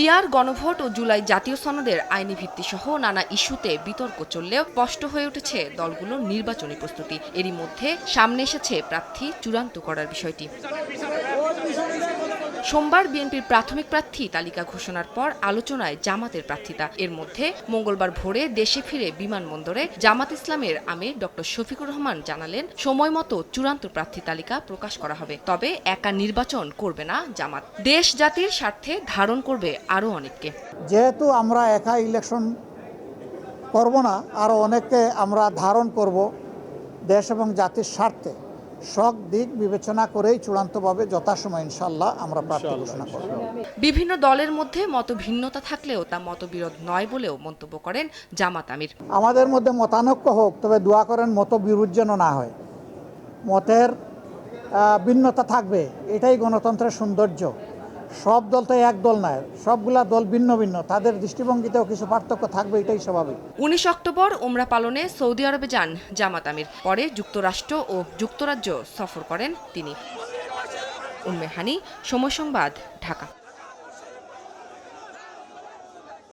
PR, গণভোট ও জুলাই জাতীয় সনদের আইনি ভিত্তিসহ নানা ইস্যুতে বিতর্ক চললেও স্পষ্ট হয়ে উঠেছে দলগুলোর নির্বাচনী প্রস্তুতি। এরই মধ্যে সামনে এসেছে প্রার্থী চূড়ান্ত করার বিষয়টি। সোমবার বিএনপির প্রাথমিক প্রার্থী তালিকা ঘোষণার পর আলোচনায় জামাতের প্রার্থিতা। এর মধ্যে মঙ্গলবার ভোরে দেশে ফিরে বিমানবন্দরে জামাত ইসলামের আমির ডক্টর শফিকুর রহমান জানালেন, সময় মতো চূড়ান্ত প্রার্থী তালিকা প্রকাশ করা হবে। তবে একা নির্বাচন করবে না জামাত, দেশ জাতির স্বার্থে ধারণ করবে আরও অনেককে। যেহেতু আমরা একা ইলেকশন করব না, আরও অনেককে আমরা ধারণ করব দেশ এবং জাতির স্বার্থে, সব দিক বিবেচনা করেই চূড়ান্তভাবে যথাসময় ইনশাআল্লাহ আমরা প্রার্থী ঘোষণা করব। বিভিন্ন দলের মধ্যে মতভিন্নতা থাকলেও তা মতবিরোধ নয় বলেও মন্তব্য করেন জামাত আমির। আমাদের মধ্যে মতানৈক্য হোক, তবে দোয়া করেন মতবিরোধ যেন না হয়। মতের ভিন্নতা থাকবে, এটাই গণতন্ত্রের সৌন্দর্য। সব দল তো এক দল নয়, সবগুলা দল ভিন্ন ভিন্ন, তাদের দৃষ্টিভঙ্গিতেও কিছু পার্থক্য থাকবে, এটাই স্বাভাবিক। 19 অক্টোবর ওমরা পালনে সৌদি আরবে যান জামাত আমির। পরে যুক্তরাষ্ট্র ও যুক্তরাজ্য সফর করেন তিনি। উম্মে হানি, সময় সংবাদ, ঢাকা।